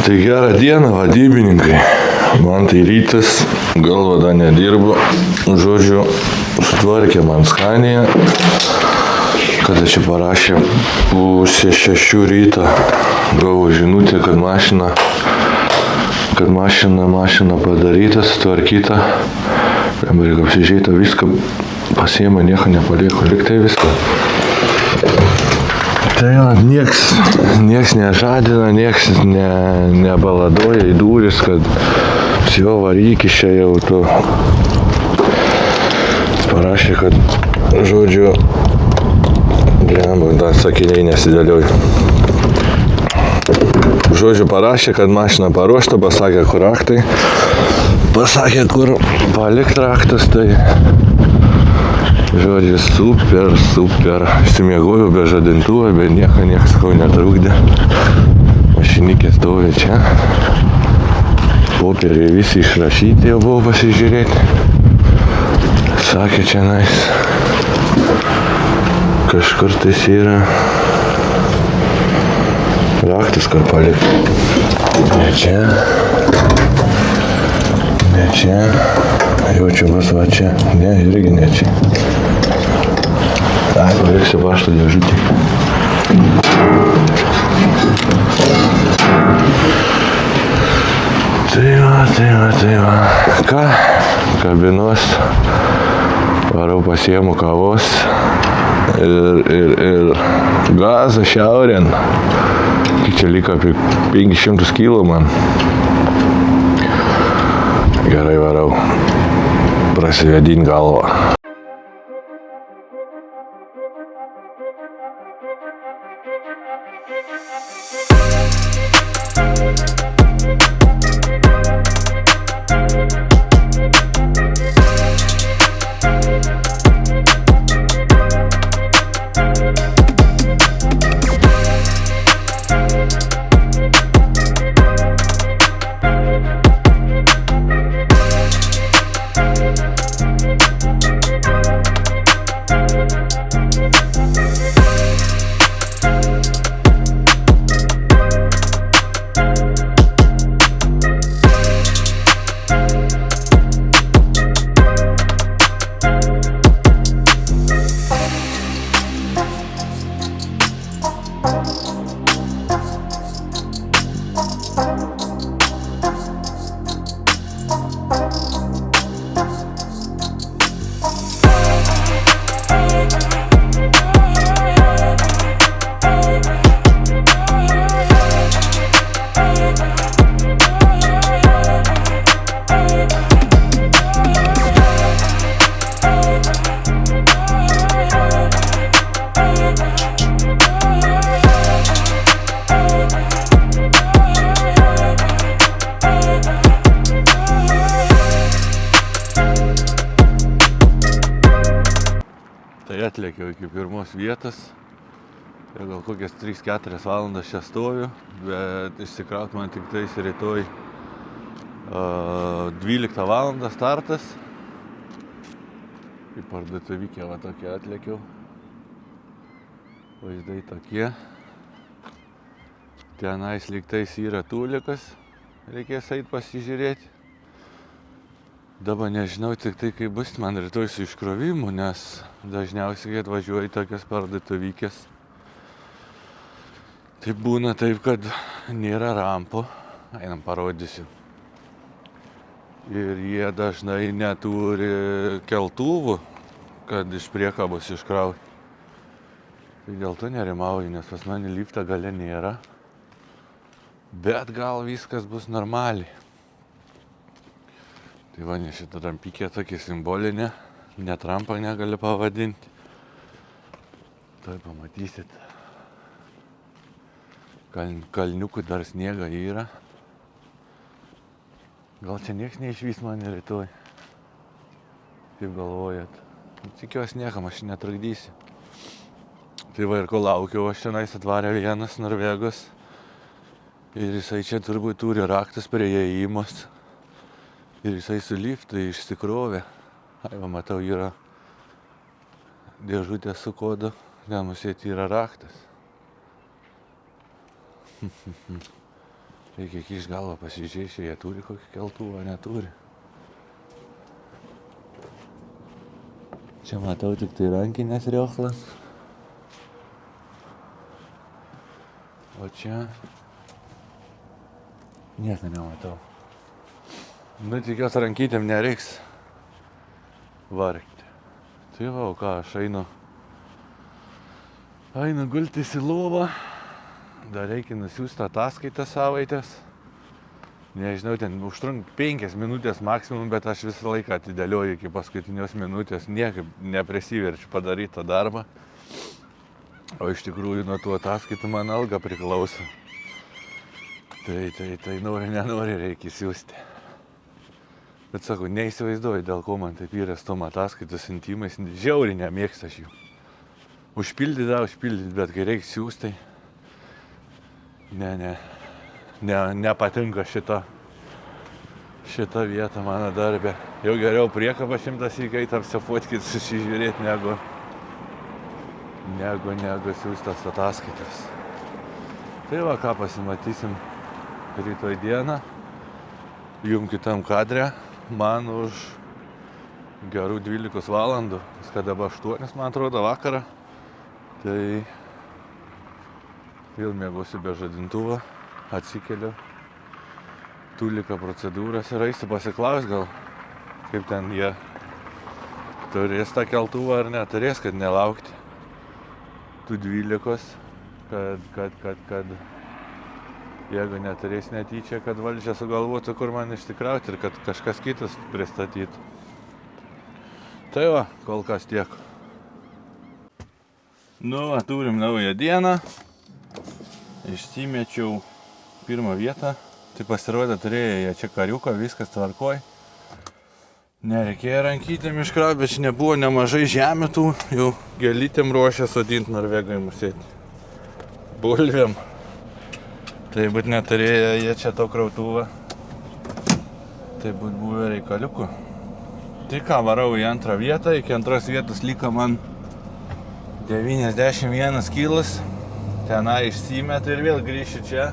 Tai gerą dieną, vadybininkai. Man tai rytas, galva dar nedirbo. Žodžiu, sutvarkė man skaniją. Kada čia parašė pusė 6 ryto, gavau žinutę, kad mašina padaryta, sutvarkyta. Jam reikia apsižiūrėti viską, pasiėmė, nieko nepalieko, liktai viską. Tai jo, nieks nežadina, nieks nebaladoja į duris, kad jo varyk iš čia jau tu. Parašė, kad, žodžiu, dar sakiniai nesidėlioj. Žodžiu, parašė, kad mašina paruošta, pasakė, kur raktai. Pasakė, kur palikt raktus, tai žodžiu, super. Išsimiegojau be žadintuvo, be niekas kau netrukdė. Mašinikė stovi čia. Popieriai visi išrašyti, jau buvau pasižiūrėti. Sakė, čia kažkur tais yra raktas, kur palikti. Ne čia. Jaučiu bus va čia. Ne, irgi ne čia. Tai, paliksiu pašto dėžutį. Tai va. Ką? Kabinos. Varau pasiemu kavos. Ir gazą šiaurien. Čia liko apie 500 kg man. Gerai varau. Prasivėdint galvą. Tai atlėkiau iki pirmos vietos ir gal kokias 3-4 valandas čia stoviu, bet išsikraut man tik tais rytoj 12 valandą startas. Į parduotuvykę va tokia atlėkiau. Vaizdai tokie. Tenais lyg tais yra tulikas, reikės eit pasižiūrėti. Dabar nežinau tik tai, kaip bus man rytoj su iškrovimu, nes dažniausiai, kai atvažiuoju į tokias parduotuvykės, tai būna taip, kad nėra rampų. Einam parodysiu. Ir jie dažnai neturi keltuvų, kad iš priekabos iškrauti. Tai dėl to nerimauju, nes pas mane liftą gale nėra. Bet gal viskas bus normaliai. Tai va, nes šitą rampikė tokia simbolinė, net rampą negali pavadinti. Tai pamatysit. Kalniukų dar sniega yra. Gal čia nieks neišvys mane rytoj. Kaip galvojat? Tikiuosi niekam, aš netrukdysiu. Tai va, ir kol laukiau, aš tenais atvarė vienas Norvegas. Ir jisai čia turbūt turi raktus prie įėjimos. Ir jisai su liftu išsikrovė. Ai, va, matau, yra dėžutė su kodu. Nemusėti yra raktas. Reikia kišt galvą pasižiūrėti, jie turi kokį keltuvą, neturi. Čia matau tik tai rankinės rioklas. O čia nieko nematau. Nu, tikiuosi rankytėm nereiks vargti. Tai va, o ką, aš einu gultis į lovą. Dar reikia nusiųsti ataskaitą savaitės. Nežinau, ten užtrunk 5 minutės maksimum, bet aš visą laiką atidėlioju iki paskutinios minutės. Niekaip neprisiverčiu padaryti tą darbą. O iš tikrųjų nuo tų ataskaitų man alga priklauso. Tai nenori reikia siųsti. Bet sakau, neįsivaizduoju, dėl ko man taip yra su tom ataskaitų siuntimais. Žiauriai nemėgstu aš jų. Užpildyti, bet kai reikia siųsti, nepatinka šita vieta mano darbė. Jau geriau priekabą 100 įkait apsifotkit, susižiūrėti, negu siūstas ataskaitas. Tai va, ką pasimatysim rytoj dieną. Jum kitam kadre, man už gerų 12 valandų, kad dabar 8, man atrodo, vakarą. Tai vėl mėgosiu be žadintuvo, atsikeliu, tulika procedūras ir eisiu pasiklaus gal, kaip ten jie turės tą keltuvą ar neturės, kad nelaukti tų 12, kad jeigu neturės netyčia, kad valdžia sugalvotų, kur man išsikrauti ir kad kažkas kitas pristatytų. Tai va, kol kas tiek. Nu, turim naują dieną. Išsimečiau pirmą vietą. Tai pasirodė, turėjo jie čia kariuką, viskas tvarkoj. Nereikėjo rankytėm iškrauti, bet čia nebuvo nemažai žemių tų. Jau gėlytėm ruošė sodinti norvegai musėti. Bulvėm. Tai būt neturėjo jie čia to krautuvą. Tai būt buvę reikaliukų. Tai ką, varau į antrą vietą. Iki antros vietos liko man 91 kilas. Tenai išsimetu ir vėl grįšiu čia.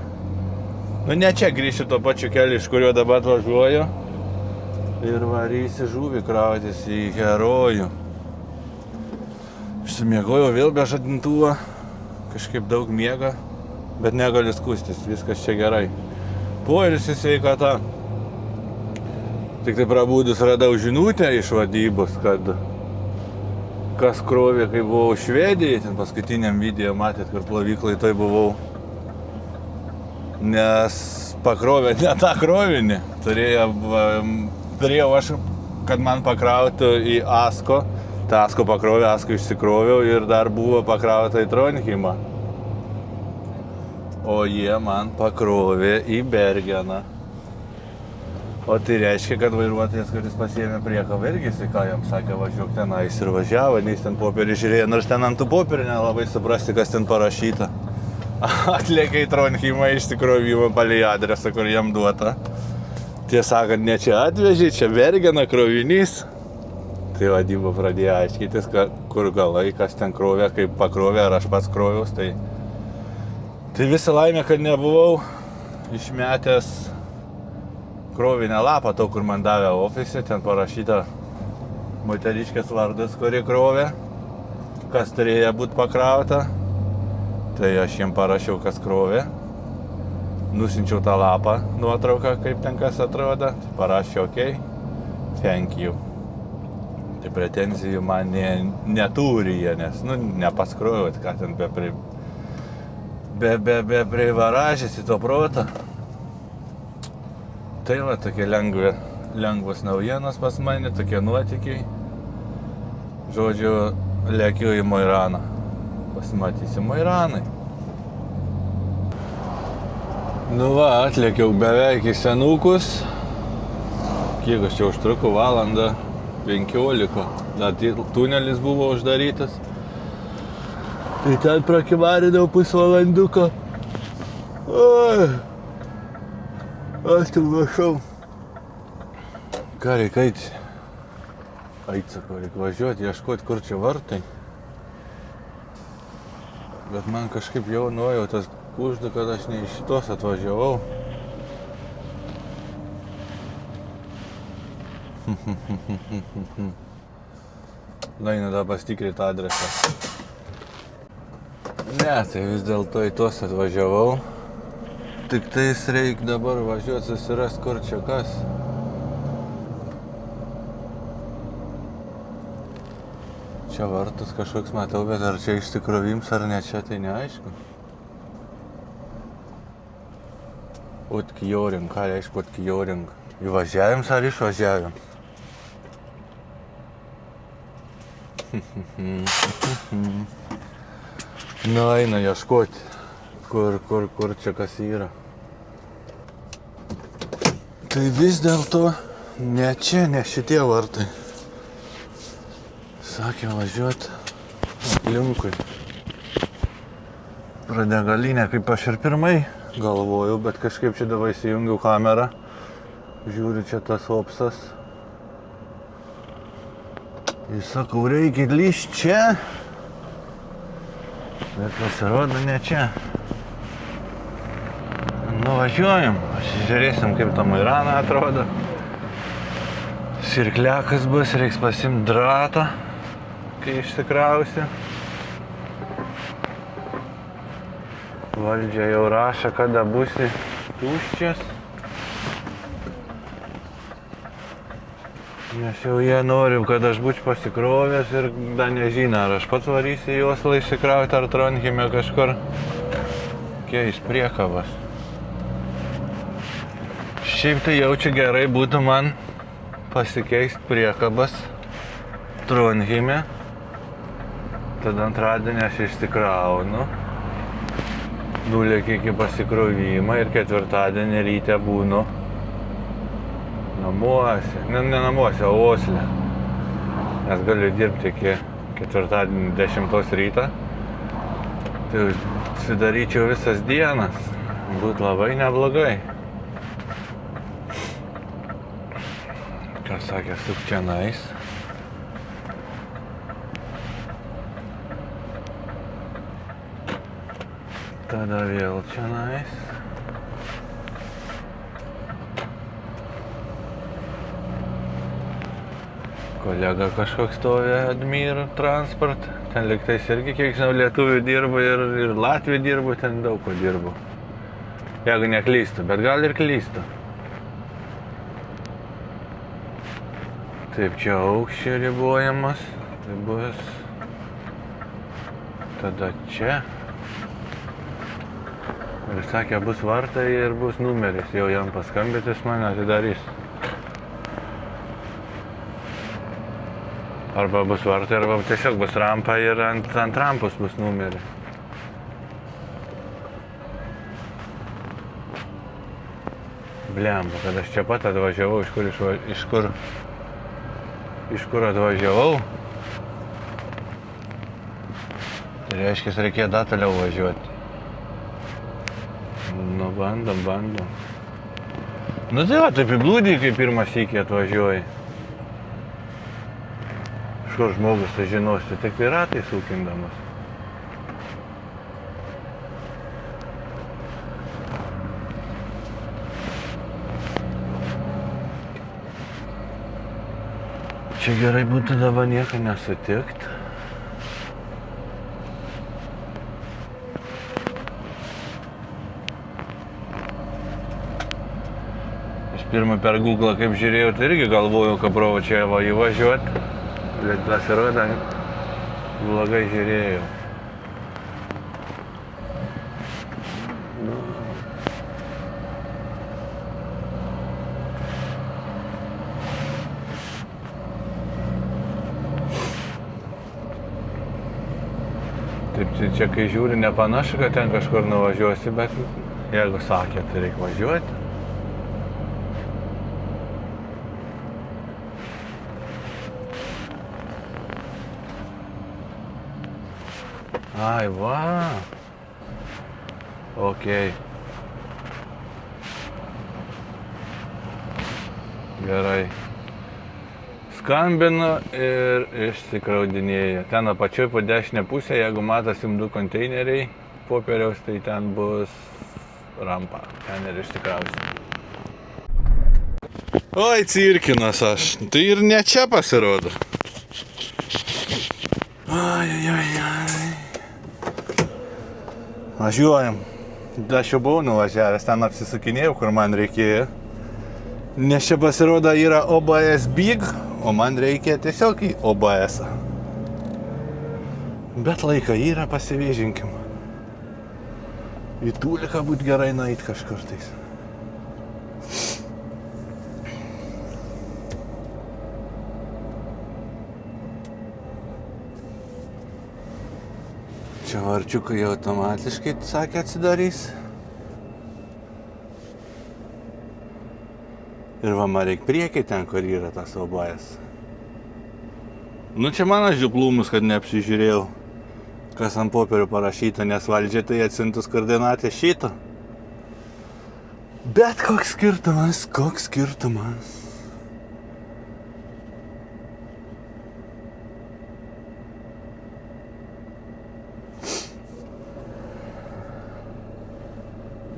Nu ne čia grįšiu to pačiu keliu, iš kurio dabar važiuoju. Ir varysiu žuvį krautis į Herojų. Išsimiegojau vėl be žadintuvo. Kažkaip daug miega, bet negaliu skųstis, viskas čia gerai. Poilsis sveikata. Tik tai prabūdus radau žinutę iš vadybos, kad kas krovė, kai buvau Švedijai, ten paskutiniam video matėt, kur plovyklai toj buvau. Nes pakrovė ne tą krovinį. Turėjau aš, kad man pakrautų į Asko. Ta Asko pakrovė, Asko išsikroviau ir dar buvo pakrauta į Trondheimą. O jie man pakrovė į Bergeną. O tai reiškia, kad vairuotojas, kuris pasiėmė priekabą, irgi ką jam sakė, važiuok tenais ir važiavo, nes ten popierį žiūrėjo, nors ten ant tų popierį nelabai suprasti, kas ten parašyta. Atlėkė į Trondheimą išsikrovimą palei adresą, kur jam duota. Tiesą sakant, ne čia atvežė, čia Bergena krovinys. Tai vadyba pradėjo aiškytis, kur galai, kas ten krovė, kaip pakrovė, ar aš pats kroviaus. Tai visą laimę, kad nebuvau išmetęs krovinę lapą, to, kur man davė ofise, ten parašyta moteriškės vardas, kuri krovė, kas turėjo būti pakrauta. Tai aš jiem parašiau, kas krovė. Nusinčiau tą lapą, nuotrauką, kaip ten kas atrodo. Tai parašiau, OK, thank you. Tai pretenzijų man neturi jie, nes, nepaskroviau, ką ten be privaražėsi to protą. Tai va, tokie lengvos naujienos pas mane, tokie nuotykiai. Žodžiu, lėkiu į Mo i Raną. Pasimatysim Mo i Ranai. Nu va, atlėkiau beveik į Senukus. Kiek aš čia užtruku, valandą 15. Dar tunelis buvo uždarytas. Tai ten prakivarinau pusvalanduką. Aš tik vašau. Ką reikia eiti? Sako, reikia važiuoti, ieškoti, kur čia vartai. Bet man kažkaip jau nuojautas kužda, kad aš ne iš šitos atvažiavau. Na, einu dar pastikrinti adresą. Ne, tai vis dėlto į tuos atvažiavau. Tik tais reikia dabar važiuoti susirasti, kur čia kas. Čia vartus kažkoks matau, bet ar čia išsikrovims ar ne čia, tai neaišku. Utkjoring, ką reiškia utkjoring? Įvažiavims ar išvažiavims? Nu, eina ieškoti, kur čia kas yra. Tai vis dėlto ne čia, ne šitie vartai. Sakė važiuoti aplinkui. Pradegalinė, kaip aš ir pirmai galvojau, bet kažkaip čia dabar įsijungiau kamerą. Žiūriu, čia tas opsas. Ir sakau, reikia lyšti čia. Bet pasirodo ne čia. Nuvažiuojam, pasižiūrėsim, kaip ta Mairana atrodo. Sirkliakas bus, reiks pasiimti dratą, kai išsikrausi. Valdžia jau rašo, kada būsi tuščias. Nes jau jie nori, kad aš būčiau pasikrovęs ir dar nežino, ar aš pats varysiu į Oslą išsikrauti, ar Trondheime kažkur keist priekabas. Šiaip tai jaučiu gerai būtų man pasikeist priekabas Trondheime. Tada antradienį aš išsikraunu, nulėkiu iki pasikrovimo ir ketvirtadienį ryte būnu namuose, ne namuose, o Osle. Nes galiu dirbti iki ketvirtadienį 10 ryto. Tai sudaryčiau visas dienas. Būtų labai neblogai. Ką sakė, suk čia nais. Tada vėl čia nais. Kolega kažkoks stovi Admir transport. Ten liktais irgi, kiek žinau, lietuvių dirbu ir latvių dirbu, ten daug ko dirbu. Jeigu neklystu, bet gal ir klystu. Taip, čia aukščiai ribojamas. Tai bus tada čia. Ir sakė, bus vartai ir bus numeris. Jau jam paskambinti, jis mane atidarys. Arba bus vartai, arba tiesiog bus rampa ir ant rampos bus numeris. Blemba, kad aš čia pat atvažiavau, iš kur atvažiavau. Tai reiškia, reikėjo dar toliau važiuoti. Nu, bandom. Nu tai va, taip įblūdį, kai pirmą sykį atvažiuoji. Kur žmogus tai žinosi, tik piratai sūkindamas. Čia gerai būtų dabar nieko nesutikt. Aš pirmą per Google kaip žiūrėjau, tai irgi galvojau, kad provo čia įvažiuoti. Bet pasirodo, blogai žiūrėjau. Taip, čia kai žiūri, nepanašu, kad ten kažkur nuvažiuosi, bet jeigu sakė, tai reikia važiuoti. Ai, va. Okei. Gerai. Skambinu ir išsikraudinėja. Ten apačioj po dešinę pusę, jeigu matosim 2 konteineriai popieriaus, tai ten bus rampa. Ten ir išsikrausim. Oi, cirkinas aš. Tai ir ne čia pasirodo. Ai. Važiuojam. Aš jau buvau nuvažiavęs, ten apsisukinėjau, kur man reikėjo. Nes čia pasirodo yra OBS Big, o man reikia tiesiog į OBS. Bet laiką yra, pasivėžinkim. Į Tūliką būt gerai nueit kažkur tais. Čia varčiukai automatiškai, sakė, atsidarys. Ir va, man reik priekį ten, kur yra tas OBS. Nu, čia mano žiuplumus, kad neapsižiūrėjau, kas ant popierių parašyta, nes valdžia tai atsintus koordinatę šito. Bet koks skirtumas.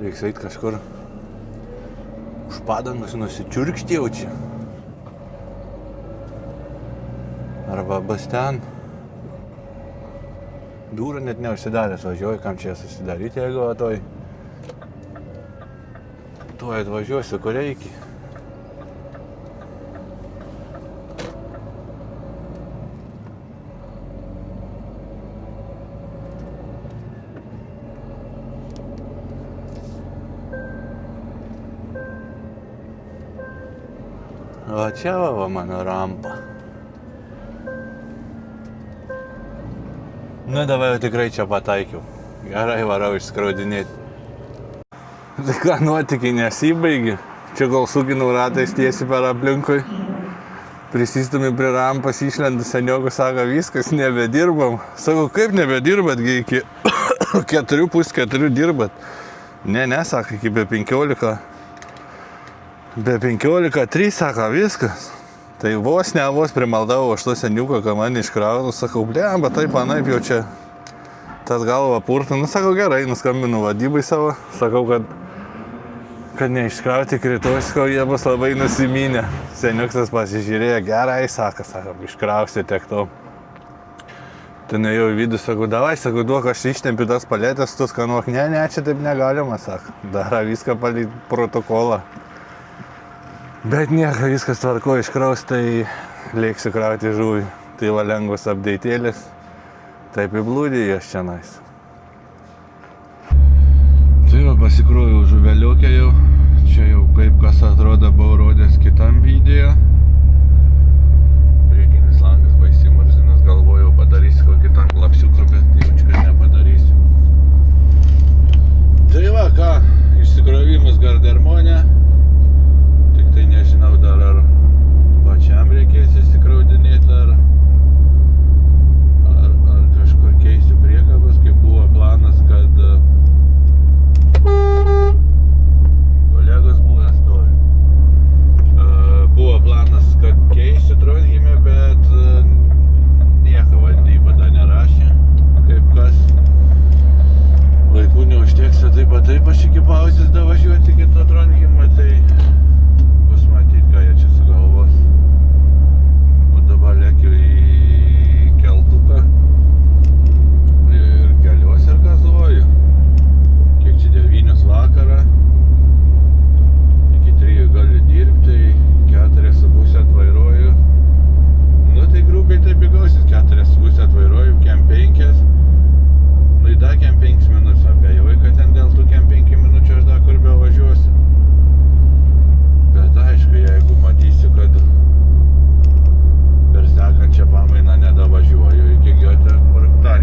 Reiks eit kažkur už padangas nusičiurkšti jau čia. Arba bas ten. Durą net neužsidaręs važiuoju, kam čia susidaryti, jeigu tuoj atvažiuosiu, kur reikia. O čia va mano rampa. Nu, davai jau tikrai čia pataikiau. Gerai varau išskraudinėti. Tai ką, nuotykiai nesibaigi. Čia gal sukinau ratais tiesi per aplinkui. Prisistumi prie rampas, išlendu seniokų, sako, viskas, nebedirbam. Sakau, kaip nebedirbat, iki 4:30 dirbat. Ne, sako, iki be 15. Be 15:03, sako, viskas. Tai vos primaldavau aš to seniuko, kad man iškrautų, sakau, blemba, taip, anaip jau čia tas galva purta. Nu, sakau, gerai, nuskambinu vadybai savo, sakau, kad neiškrauti rytoj, sakau, jie bus labai nusiminę. Seniuksas pasižiūrėjo, gerai, sako, iškrausti tiek to. Tai nuėjau į vidų, sakau, davai, sakau, duok, aš ištempiu tas paletės, tu skanuok, ne, čia taip negalima, sako, dara viską palį protokolą. Bet nieko, viskas tvarko, iškraus, tai lėksiu krauti žuvį. Tai va lengvas apdeitėlis, taip įblūdė aš čianais. Tai va pasikroju žuveliukę jau, čia jau kaip kas atrodo buvau rodęs kitam video. Priekinis langas baisiai murzinas, galvojau padarysiu kokį tam klapsiuką, bet jaučiu, kad nepadarysiu. Tai va ką, išsikrovimas Gardermone. Tai nežinau dar ar pačiam reikės išsikraudinėti, ar kažkur keisiu priekabas, kaip buvo planas, kad kolegos buvęs stovi. Buvo planas, kad keisiu Trondheime, bet nieko valdyba dar nerašė, kaip kas. Laikų neužteks, taip aš iki pauzės davažiuoti iki to Trondheimo, tai ką jie čia sugalvos. O dabar lėkiu į keltuką ir keliuosi ir gazuoju. Kiek čia 9 vakarą. Iki 3 galiu dirbti, 4,5 atvairuoju. Nu tai grubiai taip įgausis, 4,5 atvairuoju, kem 5. Nu į dar kem 5 minučių abejoj, kad ten dėl tų kem 5 minučių aš dar kur bevažiuosiu. Bet aišku, jeigu matysiu, kad per sekančią pamainą nedavažiuoju iki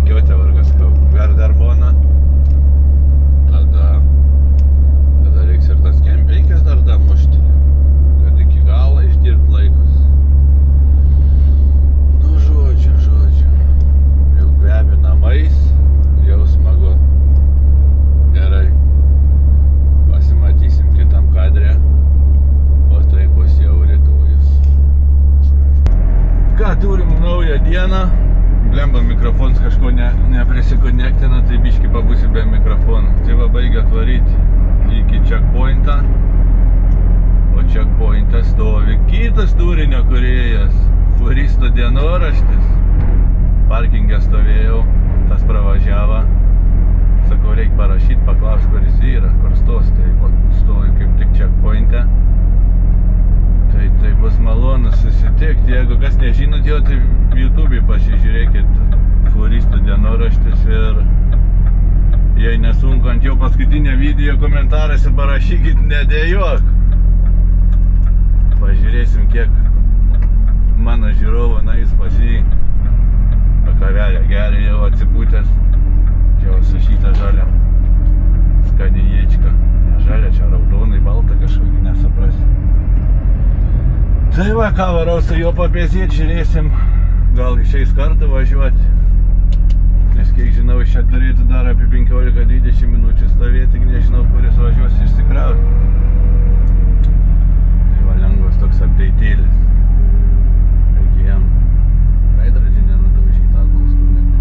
Göteborgas, Gardermoną, tada reiks ir tas kem 5 dar damušti, kad iki galo išdirbt laikus. Nu, žodžiu, jau kvepi namais, jau smagu. Gerai, pasimatysim kitam kadre. Ką, turim naują dieną. Blemba, mikrofonas kažko neprisikonektina, tai biški pabūsiu be mikrofono. Tai va baigia atvaryti iki checkpointą. O checkpointe stovi kitas turinio kūrėjas, fūristo dienoraštis. Parkingė stovėjau, tas pravažiavo. Sakau, reik parašyti, paklaus, kur jis yra, kur stos. Tai stoju kaip tik checkpointe. Tai bus malonu susitikti. Jeigu kas nežinot jo, tai YouTube'ai pasižiūrėkit fūristo dienoraštis ir jei nesunku ant jo paskutinio video komentaruose parašykit nedėjok. Pažiūrėsim, kiek mano žiūrovo nais pas jį. Kavelę geria jau atsipūtęs. Čia su šitą žalią skanėječką. Ne žalia, čia raudonai, balta kažkokį nesuprasi. Tai va, ką varau su juo papėsėti, žiūrėsim. Gal išeis kartu važiuoti. Nes kiek žinau, čia turėtų dar apie 15-20 minučių stovėti, tik nežinau, kuris važiuos išsikrauti. Tai va, lengvas toks update'ėlis. Reikia jam veidrodį nenudaužyti atgal instrumentą.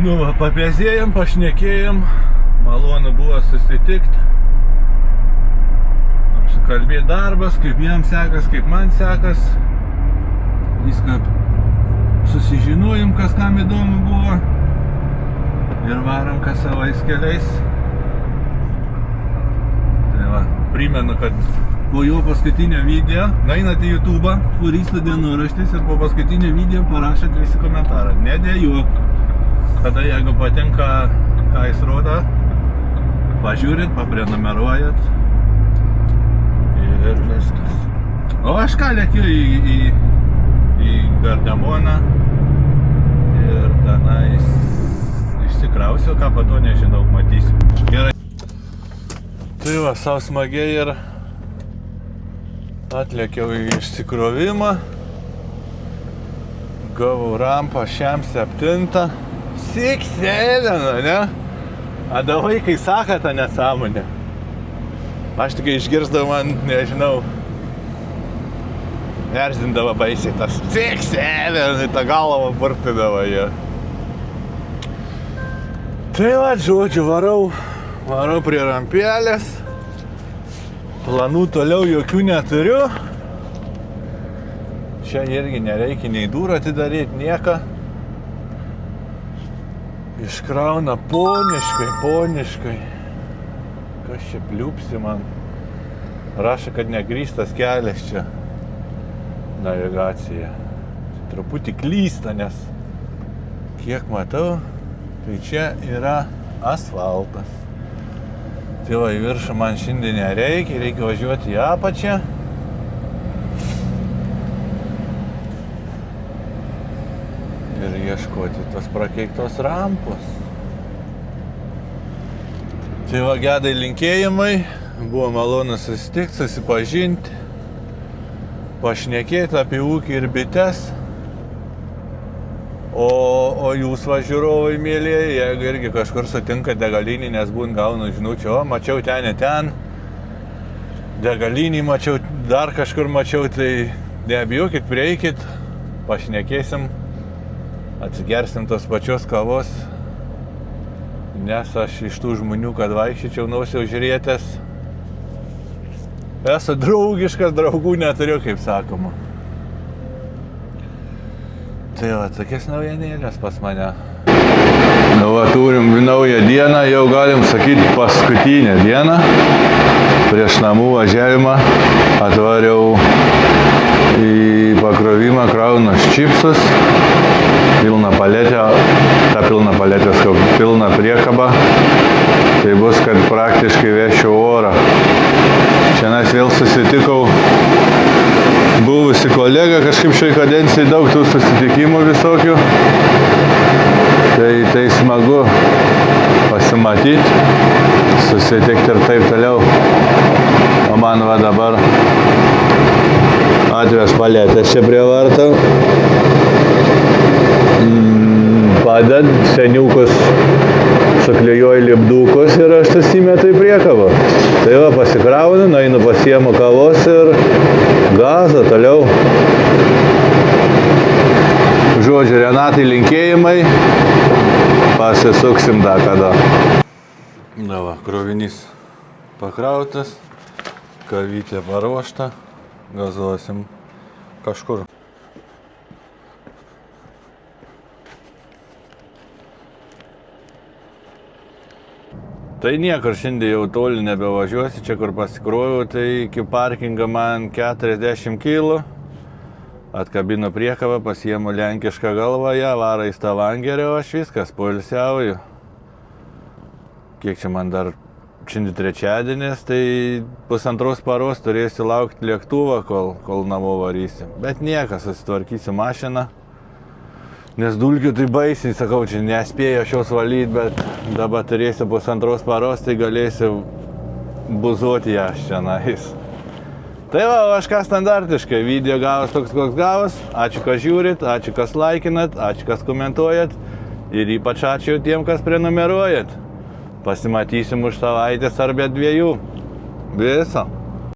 Nu va, papėsėjom, pašnekėjom. Malonu buvo susitikti. Apsikalbėti darbas, kaip jam sekas, kaip man sekas. Viską susižinojom, kas kam įdomu buvo. Ir varom kas savais keliais. Tai va, primenu, kad po jo paskutinio video nueinat į YouTube'ą, fūristo dienoraštis ir po paskutinio video parašėt visi komentarą. Nedėjok. Tada jeigu patinka, ką jis rodo, pažiūrit, paprenumeruojat. Ir viskas. O aš ką lėkiu į Gardemoną ir tenais išsikrausiu, ką po to nežinau, matysiu. Gerai. Tai va, savo smagiai ir atlėkiau į išsikrovimą. Gavau rampą šiam 7. Siksėlina, ne? A da vaikai sako tą nesąmonę. Aš tik išgirsdavau, man, nežinau, erzindavo baisiai tas siksėlina, tą galvą purtydavo jie. Tai va, žodžiu, varau prie rampelės. Planų toliau jokių neturiu. Čia irgi nereikia nei durų atidaryti, nieką. Iškrauna poniškai. Kas čia pliupsi man? Rašo, kad negrįstas kelias čia. Navigacija. Truputį klysta, nes kiek matau, tai čia yra asfaltas. Tai va, į viršų man šiandien nereikia važiuoti į apačią. Ir ieškoti tos prakeiktos rampos. Tai va, Gedai linkėjimai. Buvo malonu susitikti, susipažinti, pašnekėti apie ūkį ir bites. O jūs va, žiūrovai mėlėjai, jeigu irgi kažkur sutinka degalinį, nes būn gaunu žinučių, o mačiau ten, degalinį mačiau, dar kažkur mačiau, tai neabijokit, prieikit, pašnekėsim. Atsigersim tos pačios kavos, nes aš iš tų žmonių, kad vaikščičiau nausiau žiūrėtės. Esu draugiškas, draugų neturiu, kaip sakoma. Tai va, tokias naujienėlės pas mane. Nu va, turim naują dieną, jau galim sakyti paskutinę dieną. Prieš namų važiavimą atvariau į pakrovimą kraunas čipsus. Pilna paletė, ta pilna paletė, pilna priekaba. Tai bus, kad praktiškai vešiu orą. Šiandien vėl susitikau buvusi kolega, kažkaip šioj kadencijai daug tų susitikimų visokių. Tai smagu pasimatyti, susitikti ir taip toliau. O man va dabar atveš paletės čia prie vartų. Paded, seniukus suklijuoju lipdukus ir aš susimetu į priekabą. Tai va, pasikraunu, nueinu pasiemu kavos ir gazą toliau. Žodžiu, Renatai linkėjimai, pasisuksim dar kada. Na va, krovinys pakrautas, kavytė paruošta, gazuosim kažkur. Tai niekur šiandien jau toli nebevažiuosi, čia kur pasikroviau, tai iki parkingo man 40 kg. Atkabinu priekabą, pasiemu lenkišką galvą, ją varo į Stavangerį, o aš viskas, poilsiauju. Kiek čia man dar šiandien trečiadienis, tai 1,5 paros turėsiu laukti lėktuvą, kol namo varysiu. Bet niekas, susitvarkysiu mašiną. Nes dulkių tai baisiai, sakau, čia nespėjau šios valyti, bet dabar turėsiu 1,5 paros, tai galėsiu buzuoti ją šiandien. Tai va, aš ką standartiškai, video gavas toks, koks gavas. Ačiū, kas žiūrit, ačiū, kas laikinat, ačiū, kas komentuojat. Ir ypač ačiū tiem, kas prenumeruojat. Pasimatysim už savaitės ar be 2. Viso.